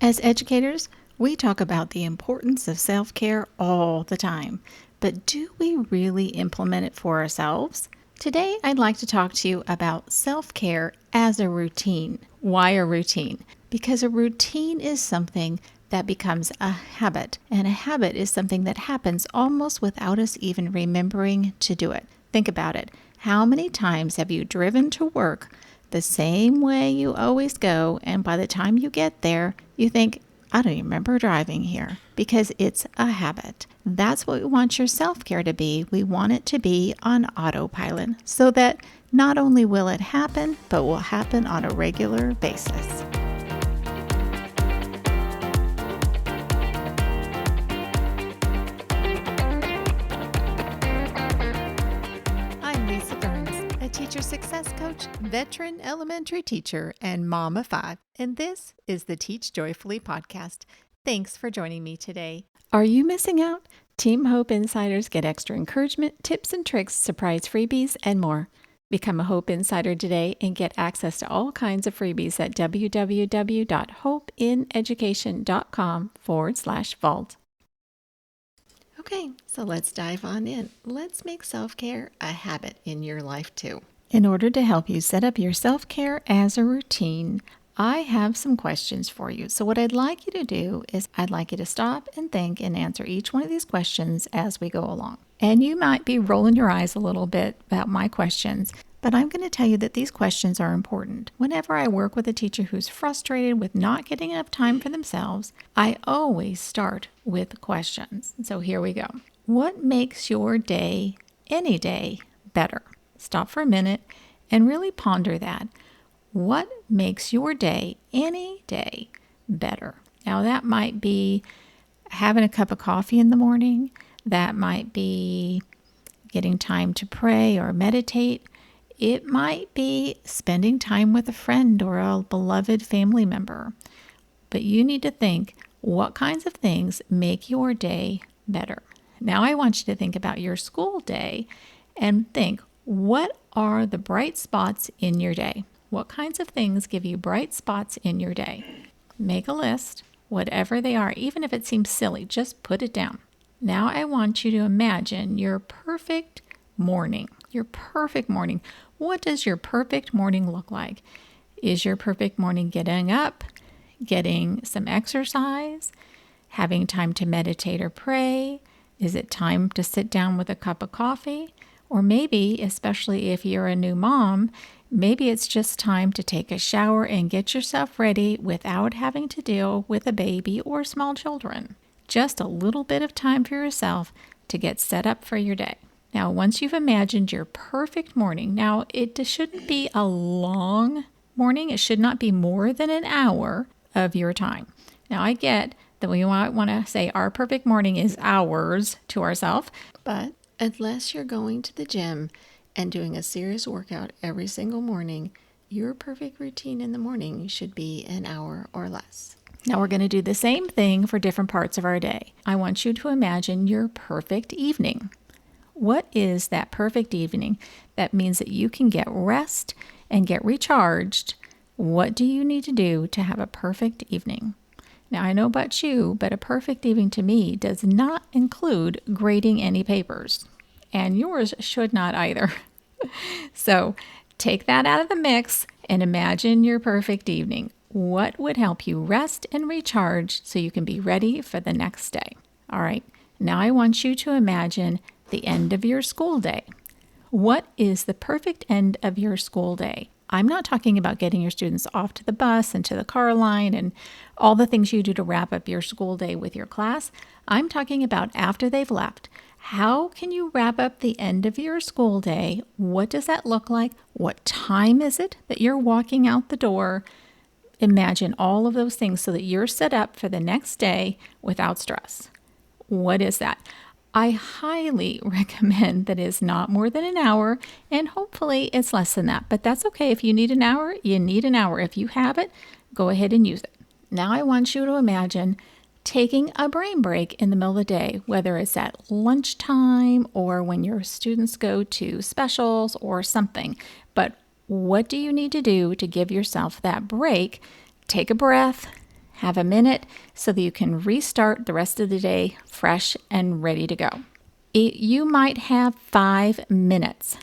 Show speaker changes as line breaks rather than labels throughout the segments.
As educators, we talk about the importance of self-care all the time, but do we really implement it for ourselves? Today, I'd like to talk to you about self-care as a routine. Why a routine? Because a routine is something that becomes a habit, and a habit is something that happens almost without us even remembering to do it. Think about it. How many times have you driven to work the same way you always go, and by the time you get there, you think, I don't even remember driving here, because it's a habit. That's what we want your self-care to be. We want it to be on autopilot so that not only will it happen, but will happen on a regular basis. I'm Lisa Burns, a teacher success coach, veteran elementary teacher, and mom of 5. And this is the Teach Joyfully podcast. Thanks for joining me today. Are you missing out? Team Hope Insiders get extra encouragement, tips and tricks, surprise freebies, and more. Become a Hope Insider today and get access to all kinds of freebies at www.hopeineducation.com/vault. Okay, so let's dive on in. Let's make self-care a habit in your life too. In order to help you set up your self-care as a routine, I have some questions for you. So what I'd like you to do is I'd like you to stop and think and answer each one of these questions as we go along. And you might be rolling your eyes a little bit about my questions, but I'm going to tell you that these questions are important. Whenever I work with a teacher who's frustrated with not getting enough time for themselves, I always start with questions. So here we go. What makes your day, any day, better? Stop for a minute and really ponder that. What makes your day, any day, better? Now, that might be having a cup of coffee in the morning. That might be getting time to pray or meditate. It might be spending time with a friend or a beloved family member. But you need to think, what kinds of things make your day better? Now, I want you to think about your school day and think, what are the bright spots in your day? What kinds of things give you bright spots in your day? Make a list, whatever they are, even if it seems silly, just put it down. Now I want you to imagine your perfect morning. Your perfect morning. What does your perfect morning look like? Is your perfect morning getting up, getting some exercise, having time to meditate or pray? Is it time to sit down with a cup of coffee? Or maybe, especially if you're a new mom, maybe it's just time to take a shower and get yourself ready without having to deal with a baby or small children. Just a little bit of time for yourself to get set up for your day. Now, once you've imagined your perfect morning, now it shouldn't be a long morning. It should not be more than an hour of your time. Now, I get that we might want to say our perfect morning is hours to ourselves, but unless you're going to the gym and doing a serious workout every single morning, your perfect routine in the morning should be an hour or less. Now we're going to do the same thing for different parts of our day. I want you to imagine your perfect evening. What is that perfect evening? That means that you can get rest and get recharged. What do you need to do to have a perfect evening? Now, I know about you, but a perfect evening to me does not include grading any papers, and yours should not either. So take that out of the mix and imagine your perfect evening. What would help you rest and recharge so you can be ready for the next day? All right, now I want you to imagine the end of your school day. What is the perfect end of your school day? I'm not talking about getting your students off to the bus and to the car line and all the things you do to wrap up your school day with your class. I'm talking about after they've left. How can you wrap up the end of your school day? What does that look like? What time is it that you're walking out the door? Imagine all of those things so that you're set up for the next day without stress. What is that? I highly recommend that it's not more than an hour, and hopefully it's less than that. But that's okay. If you need an hour, you need an hour. If you have it, go ahead and use it. Now I want you to imagine taking a brain break in the middle of the day, whether it's at lunchtime or when your students go to specials or something. But what do you need to do to give yourself that break? Take a breath, Have a minute so that you can restart the rest of the day fresh and ready to go. You might have 5 minutes.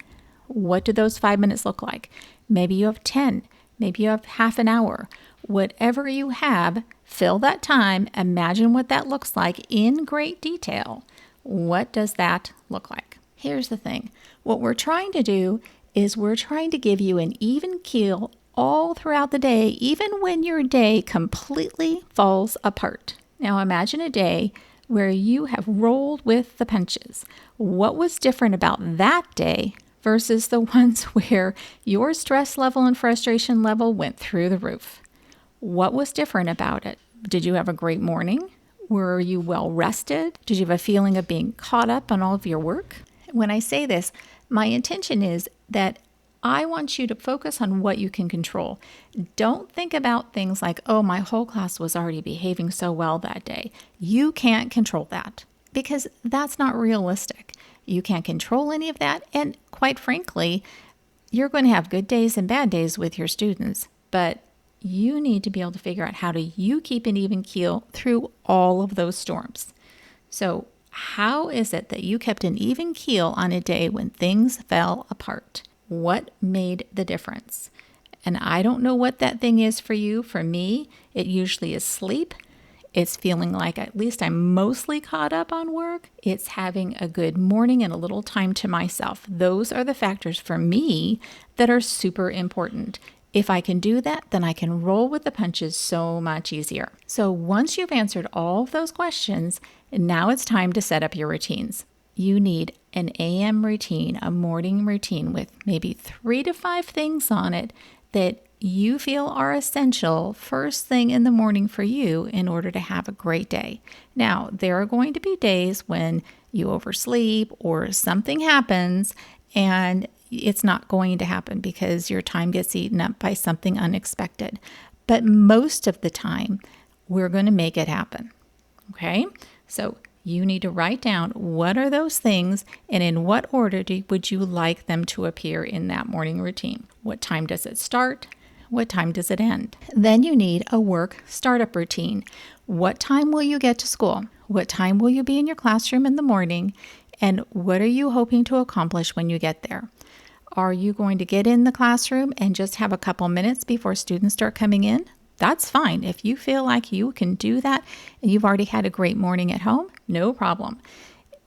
What do those 5 minutes look like? Maybe you have 10. Maybe you have half an hour. Whatever you have, fill that time. Imagine what that looks like in great detail. What does that look like? Here's the thing. What we're trying to do is we're trying to give you an even keel all throughout the day, even when your day completely falls apart. Now imagine a day where you have rolled with the punches. What was different about that day versus the ones where your stress level and frustration level went through the roof? What was different about it? Did you have a great morning? Were you well rested? Did you have a feeling of being caught up on all of your work? When I say this, my intention is that I want you to focus on what you can control. Don't think about things like, oh, my whole class was already behaving so well that day. You can't control that because that's not realistic. You can't control any of that. And quite frankly, you're going to have good days and bad days with your students, but you need to be able to figure out how do you keep an even keel through all of those storms. So how is it that you kept an even keel on a day when things fell apart? What made the difference? And I don't know what that thing is for you. For me, it usually is sleep. It's feeling like at least I'm mostly caught up on work. It's having a good morning and a little time to myself. Those are the factors for me that are super important. If I can do that, then I can roll with the punches so much easier. So once you've answered all of those questions, now it's time to set up your routines. You need an AM routine, a morning routine with maybe 3 to 5 things on it that you feel are essential first thing in the morning for you in order to have a great day. Now, there are going to be days when you oversleep or something happens and it's not going to happen because your time gets eaten up by something unexpected. But most of the time, we're going to make it happen. Okay? So you need to write down what are those things and in what order would you like them to appear in that morning routine. What time does it start? What time does it end? Then you need a work startup routine. What time will you get to school? What time will you be in your classroom in the morning? And what are you hoping to accomplish when you get there? Are you going to get in the classroom and just have a couple minutes before students start coming in? That's fine. If you feel like you can do that and you've already had a great morning at home, no problem.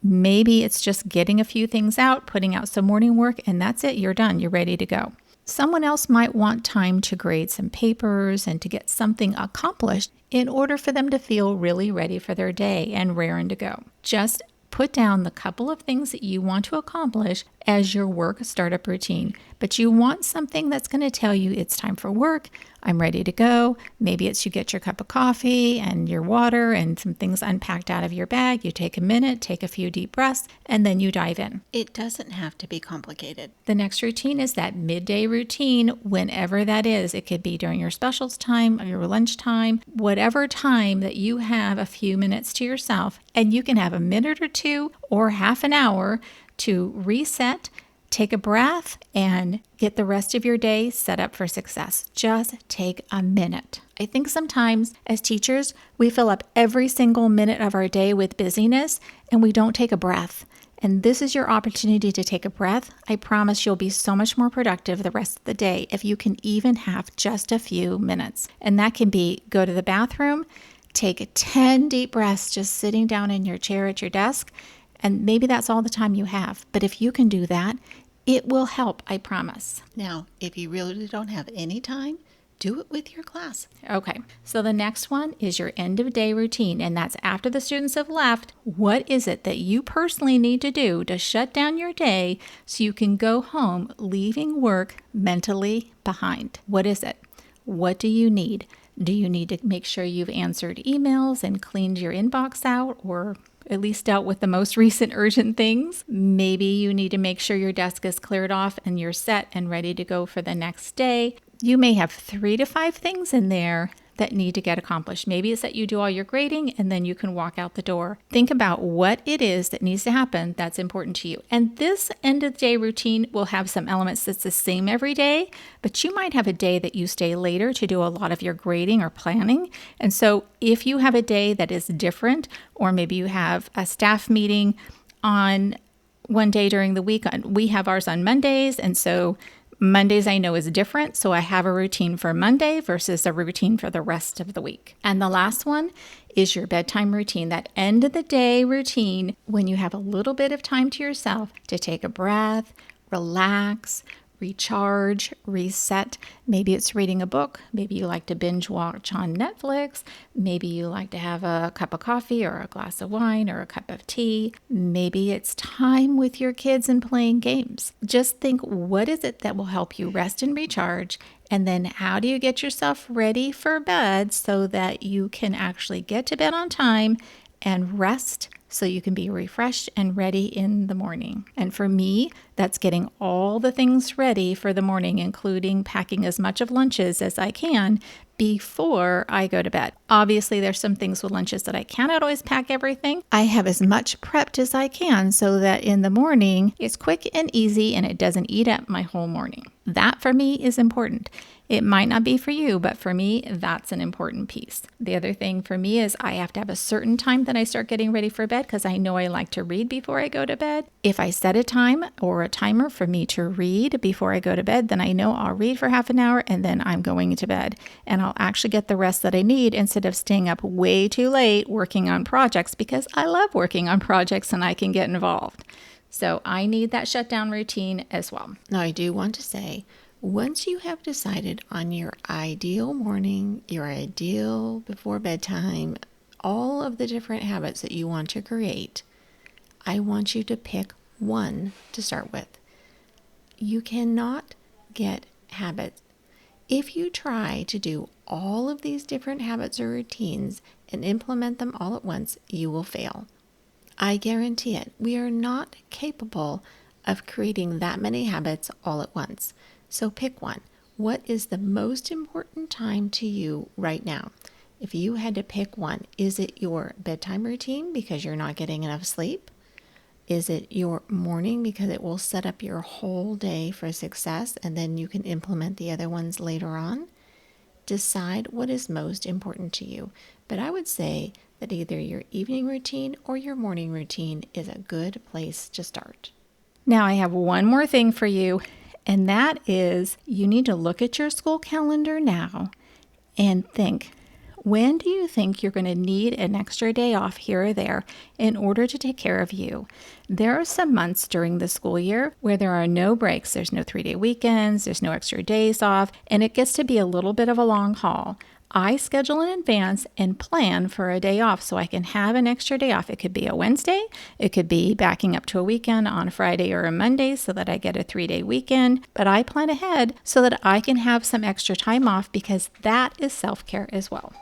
Maybe it's just getting a few things out, putting out some morning work, and that's it. You're done. You're ready to go. Someone else might want time to grade some papers and to get something accomplished in order for them to feel really ready for their day and raring to go. Just put down the couple of things that you want to accomplish as your work startup routine, but you want something that's going to tell you it's time for work, I'm ready to go. Maybe it's you get your cup of coffee and your water and some things unpacked out of your bag. You take a minute, take a few deep breaths, and then you dive in.
It doesn't have to be complicated.
The next routine is that midday routine, whenever that is. It could be during your specials time or your lunch time, whatever time that you have a few minutes to yourself, and you can have a minute or two or half an hour to reset, take a breath, and get the rest of your day set up for success. Just take a minute. I think sometimes as teachers, we fill up every single minute of our day with busyness and we don't take a breath. And this is your opportunity to take a breath. I promise you'll be so much more productive the rest of the day if you can even have just a few minutes. And that can be go to the bathroom, take 10 deep breaths just sitting down in your chair at your desk, and maybe that's all the time you have. But if you can do that, it will help, I promise.
Now, if you really don't have any time, do it with your class.
Okay, so the next one is your end of day routine, and that's after the students have left. What is it that you personally need to do to shut down your day so you can go home leaving work mentally behind? What is it? What do you need? Do you need to make sure you've answered emails and cleaned your inbox out, or at least dealt with the most recent urgent things? Maybe you need to make sure your desk is cleared off and you're set and ready to go for the next day. You may have 3 to 5 things in there
that need to get accomplished. Maybe it's that you do all your grading and then you can walk out the door. Think about what it is that needs to happen that's important to you. And this end of the day routine will have some elements that's the same every day, but you might have a day that you stay later to do a lot of your grading or planning. And so if you have a day that is different, or maybe you have a staff meeting on one day during the week, we have ours on Mondays, and so Mondays I know is different, so I have a routine for Monday versus a routine for the rest of the week. And the last one is your bedtime routine, that end of the day routine when you have a little bit of time to yourself to take a breath, relax, recharge, reset. Maybe it's reading a book. Maybe you like to binge watch on Netflix. Maybe you like to have a cup of coffee or a glass of wine or a cup of tea. Maybe it's time with your kids and playing games. Just think, what is it that will help you rest and recharge? And then how do you get yourself ready for bed so that you can actually get to bed on time and rest so you can be refreshed and ready in the morning? And for me, that's getting all the things ready for the morning, including packing as much of lunches as I can before I go to bed. Obviously, there's some things with lunches that I cannot always pack everything. I have as much prepped as I can so that in the morning it's quick and easy and it doesn't eat up my whole morning. That for me is important. It might not be for you, but for me, that's an important piece. The other thing for me is I have to have a certain time that I start getting ready for bed because I know I like to read before I go to bed. If I set a time or a timer for me to read before I go to bed, then I know I'll read for half an hour and then I'm going to bed. And I'll actually get the rest that I need instead of staying up way too late working on projects, because I love working on projects and I can get involved. So I need that shutdown routine as well.
Now, I do want to say, once you have decided on your ideal morning, your ideal before bedtime, all of the different habits that you want to create, I want you to pick one to start with. You cannot get habits. If you try to do all of these different habits or routines and implement them all at once, you will fail. I guarantee it. We are not capable of creating that many habits all at once. So pick one. What is the most important time to you right now? If you had to pick one, is it your bedtime routine because you're not getting enough sleep? Is it your morning because it will set up your whole day for success and then you can implement the other ones later on? Decide what is most important to you. But I would say that either your evening routine or your morning routine is a good place to start.
Now I have one more thing for you, and that is you need to look at your school calendar now and think, when do you think you're going to need an extra day off here or there in order to take care of you? There are some months during the school year where there are no breaks. There's no 3-day weekends, there's no extra days off, and it gets to be a little bit of a long haul. I schedule in advance and plan for a day off so I can have an extra day off. It could be a Wednesday. It could be backing up to a weekend on a Friday or a Monday so that I get a 3-day weekend. But I plan ahead so that I can have some extra time off, because that is self-care as well.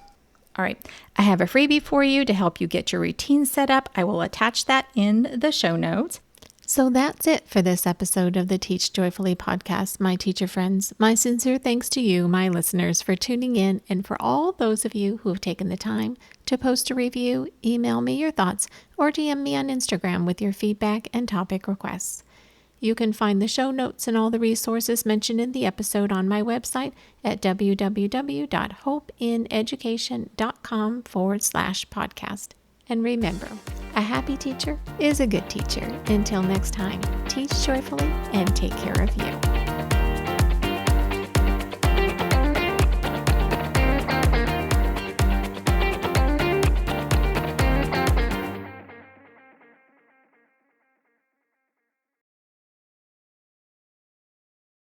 All right, I have a freebie for you to help you get your routine set up. I will attach that in the show notes.
So that's it for this episode of the Teach Joyfully podcast, my teacher friends. My sincere thanks to you, my listeners, for tuning in, and for all those of you who have taken the time to post a review, email me your thoughts, or DM me on Instagram with your feedback and topic requests. You can find the show notes and all the resources mentioned in the episode on my website at www.hopeineducation.com/podcast. And remember, a happy teacher is a good teacher. Until next time, teach joyfully and take care of you.